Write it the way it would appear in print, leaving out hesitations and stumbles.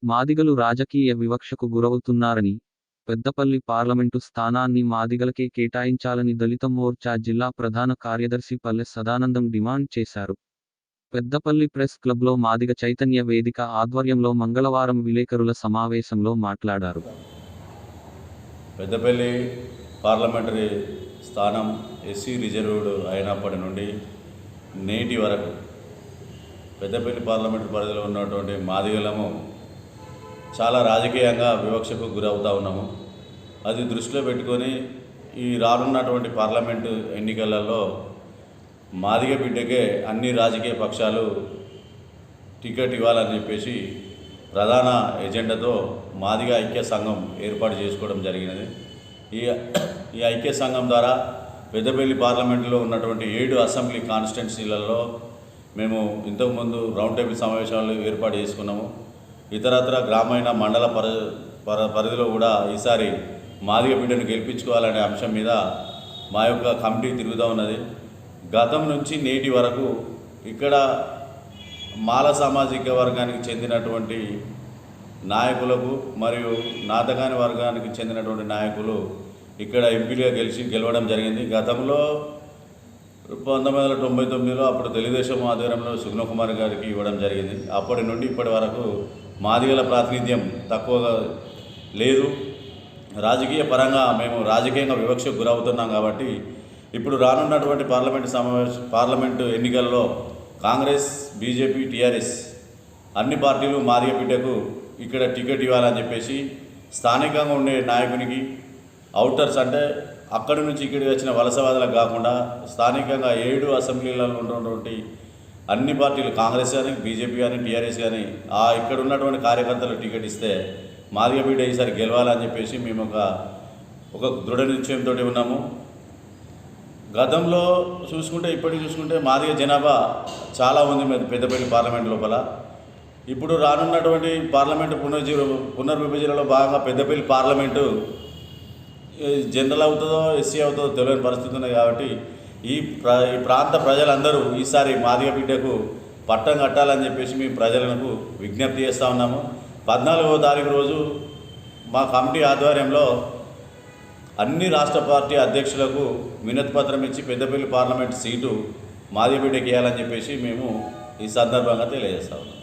మాదిగలు రాజకీయ వివక్షకు గురవుతున్నారని, పెద్దపల్లి పార్లమెంటు స్థానాన్ని మాదిగలకే కేటాయించాలని దళిత మోర్చా జిల్లా ప్రధాన కార్యదర్శి పల్లె సదానందం డిమాండ్ చేశారు. పెద్దపల్లి ప్రెస్ క్లబ్లో మాదిగ చైతన్య వేదిక ఆధ్వర్యంలో మంగళవారం విలేకరుల సమావేశంలో మాట్లాడారు. పెద్దపల్లి పార్లమెంటరీ స్థానం ఎస్సీ రిజర్వ్డ్ అయినప్పటి నుండి నేటి వరకు పెద్దపల్లి పార్లమెంటు పరిధిలో ఉన్నటువంటి మాదిగలము చాలా రాజకీయంగా వివక్షకు గురవుతూ ఉన్నాము. అది దృష్టిలో పెట్టుకొని ఈ రానున్నటువంటి పార్లమెంటు ఎన్నికలలో మాదిగ బిడ్డకే అన్ని రాజకీయ పక్షాలు టికెట్ ఇవ్వాలని చెప్పేసి ప్రధాన ఎజెండాతో మాదిగ ఐక్య సంఘం ఏర్పాటు చేసుకోవడం జరిగినది. ఈ ఐక్య సంఘం ద్వారా పెద్దపల్లి పార్లమెంటులో ఉన్నటువంటి 7 అసెంబ్లీ కాన్స్టిట్యున్సీలలో మేము ఇంతకుముందు రౌండ్ టేబుల్ సమావేశాలు ఏర్పాటు చేసుకున్నాము. ఇతరత్ర గ్రామీణ మండల పరిధిలో కూడా ఈసారి మాదిగ బిడ్డను గెలిపించుకోవాలనే అంశం మీద మా యొక్క కమిటీ తిరుగుతూ ఉన్నది. గతం నుంచి నేటి వరకు ఇక్కడ మాల సామాజిక వర్గానికి చెందినటువంటి నాయకులకు మరియు నాతకాని వర్గానికి చెందినటువంటి నాయకులు ఇక్కడ ఎంపీలుగా గెలవడం జరిగింది. గతంలో 1999లో అప్పుడు తెలుగుదేశం ఆధ్వర్యంలో సుగుణకుమార్ గారికి ఇవ్వడం జరిగింది. అప్పటి నుండి ఇప్పటి వరకు మాదిగల ప్రాతినిధ్యం తక్కువగా లేదు. రాజకీయ పరంగా మేము రాజకీయంగా వివక్షకు గురవుతున్నాం. కాబట్టి ఇప్పుడు రానున్నటువంటి పార్లమెంటు ఎన్నికల్లో కాంగ్రెస్, బీజేపీ, టీఆర్ఎస్ అన్ని పార్టీలు మాదిగ బిడ్డకు ఇక్కడ టికెట్ ఇవ్వాలని చెప్పేసి స్థానికంగా ఉండే నాయకునికి అవుటర్స్ అంటే అక్కడి నుంచి ఇక్కడికి వచ్చిన వలసవాదులకు కాకుండా స్థానికంగా 7 అసెంబ్లీలలో ఉన్నటువంటి అన్ని పార్టీలు కాంగ్రెస్ కానీ, బీజేపీ కానీ, టీఆర్ఎస్ కానీ ఇక్కడ ఉన్నటువంటి కార్యకర్తలు టికెట్ ఇస్తే మాదిగ బిడ్డ ఈసారి గెలవాలని చెప్పేసి మేము ఒక దృఢ నిశ్చయంతో ఉన్నాము. గతంలో చూసుకుంటే ఇప్పటికి చూసుకుంటే మాదిగ జనాభా చాలా ఉంది పెద్దపల్లి పార్లమెంట్ లోపల. ఇప్పుడు రానున్నటువంటి పార్లమెంటు పునర్విభజనలో భాగంగా పెద్దపల్లి పార్లమెంటు జనరల్ అవుతుందో ఎస్సీ అవుతుందో తెలియని పరిస్థితి ఉంది. కాబట్టి ఈ ప్రాంత ప్రజలందరూ ఈసారి మాదిగ బిడ్డకు పట్టం కట్టాలని చెప్పేసి మేము ప్రజలకు విజ్ఞప్తి చేస్తూ ఉన్నాము. 14వ తారీఖు రోజు మా కమిటీ ఆధ్వర్యంలో అన్ని రాష్ట్ర పార్టీ అధ్యక్షులకు వినతి పత్రం ఇచ్చి పెద్దపల్లి పార్లమెంట్ సీటు మాదిగ బిడ్డకి ఇవ్వాలని చెప్పేసి మేము ఈ సందర్భంగా తెలియజేస్తా ఉన్నాం.